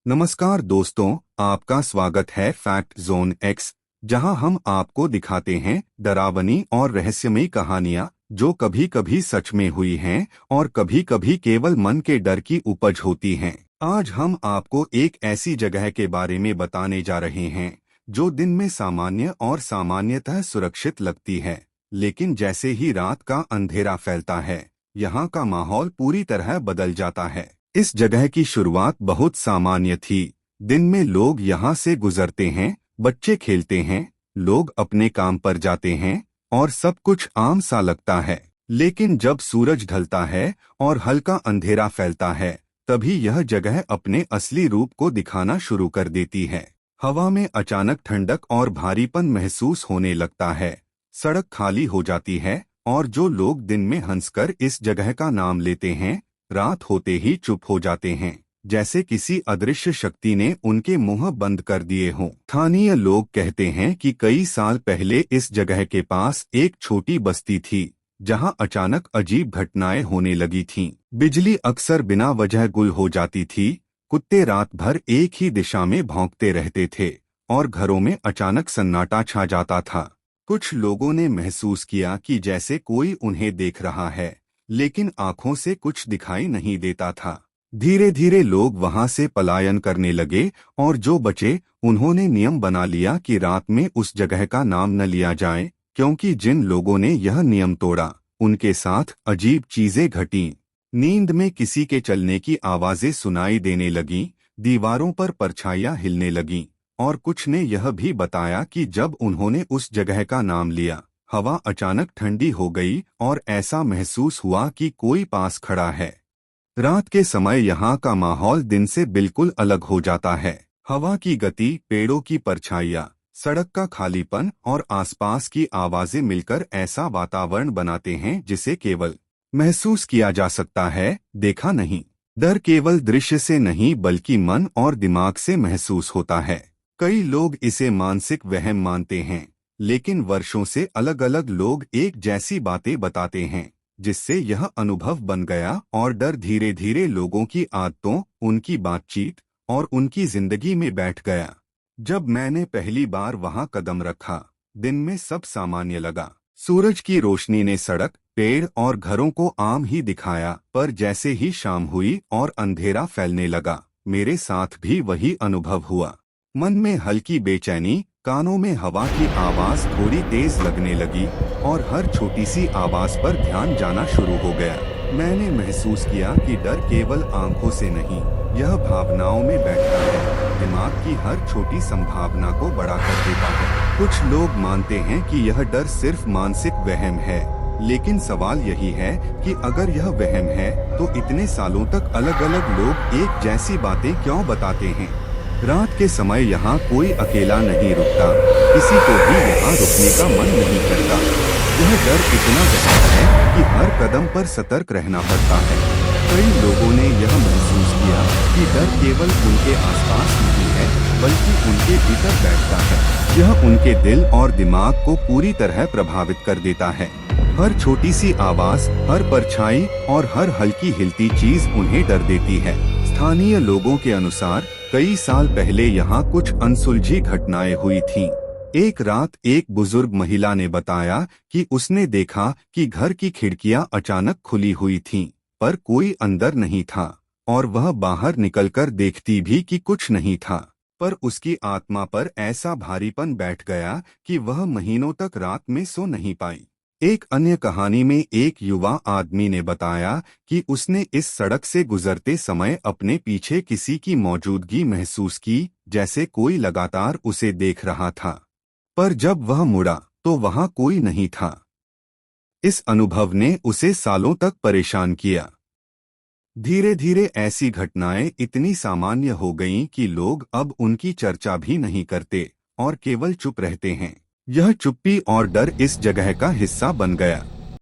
नमस्कार दोस्तों, आपका स्वागत है फैक्ट जोन एक्स, जहां हम आपको दिखाते हैं डरावनी और रहस्यमयी कहानियां जो कभी कभी सच में हुई हैं और कभी कभी केवल मन के डर की उपज होती हैं। आज हम आपको एक ऐसी जगह के बारे में बताने जा रहे हैं जो दिन में सामान्य और सामान्यतः सुरक्षित लगती है, लेकिन जैसे ही रात का अंधेरा फैलता है, यहाँ का माहौल पूरी तरह बदल जाता है। इस जगह की शुरुआत बहुत सामान्य थी। दिन में लोग यहाँ से गुजरते हैं, बच्चे खेलते हैं, लोग अपने काम पर जाते हैं और सब कुछ आम सा लगता है। लेकिन जब सूरज ढलता है और हल्का अंधेरा फैलता है, तभी यह जगह अपने असली रूप को दिखाना शुरू कर देती है। हवा में अचानक ठंडक और भारीपन महसूस होने लगता है। सड़क खाली हो जाती है और जो लोग दिन में हंसकर इस जगह का नाम लेते हैं, रात होते ही चुप हो जाते हैं, जैसे किसी अदृश्य शक्ति ने उनके मुंह बंद कर दिए हों। स्थानीय लोग कहते हैं कि कई साल पहले इस जगह के पास एक छोटी बस्ती थी, जहां अचानक अजीब घटनाएं होने लगी थीं। बिजली अक्सर बिना वजह गुल हो जाती थी, कुत्ते रात भर एक ही दिशा में भौंकते रहते थे और घरों में अचानक सन्नाटा छा जाता था। कुछ लोगों ने महसूस किया कि जैसे कोई उन्हें देख रहा है, लेकिन आंखों से कुछ दिखाई नहीं देता था। धीरे धीरे लोग वहां से पलायन करने लगे और जो बचे, उन्होंने नियम बना लिया कि रात में उस जगह का नाम न लिया जाए, क्योंकि जिन लोगों ने यह नियम तोड़ा, उनके साथ अजीब चीजें घटीं। नींद में किसी के चलने की आवाजें सुनाई देने लगीं, दीवारों पर परछाइयां हिलने लगीं, और कुछ ने यह भी बताया कि जब उन्होंने उस जगह का नाम लिया, हवा अचानक ठंडी हो गई और ऐसा महसूस हुआ कि कोई पास खड़ा है। रात के समय यहाँ का माहौल दिन से बिल्कुल अलग हो जाता है। हवा की गति, पेड़ों की परछाइयाँ, सड़क का खालीपन और आसपास की आवाजें मिलकर ऐसा वातावरण बनाते हैं जिसे केवल महसूस किया जा सकता है, देखा नहीं। डर केवल दृश्य से नहीं बल्कि मन और दिमाग से महसूस होता है। कई लोग इसे मानसिक वहम मानते हैं, लेकिन वर्षों से अलग अलग लोग एक जैसी बातें बताते हैं, जिससे यह अनुभव बन गया और डर धीरे धीरे लोगों की आदतों, उनकी बातचीत और उनकी जिंदगी में बैठ गया। जब मैंने पहली बार वहां कदम रखा, दिन में सब सामान्य लगा। सूरज की रोशनी ने सड़क, पेड़ और घरों को आम ही दिखाया, पर जैसे ही शाम हुई और अंधेरा फैलने लगा, मेरे साथ भी वही अनुभव हुआ। मन में हल्की बेचैनी, कानों में हवा की आवाज थोड़ी तेज लगने लगी और हर छोटी सी आवाज पर ध्यान जाना शुरू हो गया। मैंने महसूस किया कि डर केवल आंखों से नहीं, यह भावनाओं में बैठता है, दिमाग की हर छोटी संभावना को बड़ा कर देता है। कुछ लोग मानते हैं कि यह डर सिर्फ मानसिक वहम है, लेकिन सवाल यही है कि अगर यह वहम है, तो इतने सालों तक अलग अलग लोग एक जैसी बातें क्यों बताते हैं। रात के समय यहाँ कोई अकेला नहीं रुकता, किसी को भी यहाँ रुकने का मन नहीं करता। यह डर इतना गहरा है कि हर कदम पर सतर्क रहना पड़ता है। कई लोगों ने यह महसूस किया कि डर केवल उनके आसपास नहीं है, बल्कि उनके भीतर बैठता है। यह उनके दिल और दिमाग को पूरी तरह प्रभावित कर देता है। हर छोटी सी आवाज, हर परछाई और हर हल्की हिलती चीज उन्हें डर देती है। स्थानीय लोगों के अनुसार कई साल पहले यहाँ कुछ अनसुलझी घटनाएं हुई थीं। एक रात एक बुजुर्ग महिला ने बताया कि उसने देखा कि घर की खिड़कियां अचानक खुली हुई थीं, पर कोई अंदर नहीं था, और वह बाहर निकलकर देखती भी कि कुछ नहीं था। पर उसकी आत्मा पर ऐसा भारीपन बैठ गया कि वह महीनों तक रात में सो नहीं पाई। एक अन्य कहानी में एक युवा आदमी ने बताया कि उसने इस सड़क से गुजरते समय अपने पीछे किसी की मौजूदगी महसूस की, जैसे कोई लगातार उसे देख रहा था। पर जब वह मुड़ा, तो वहां कोई नहीं था। इस अनुभव ने उसे सालों तक परेशान किया। धीरे धीरे ऐसी घटनाएं इतनी सामान्य हो गईं कि लोग अब उनकी चर्चा भी नहीं करते और केवल चुप रहते हैं। यह चुप्पी और डर इस जगह का हिस्सा बन गया।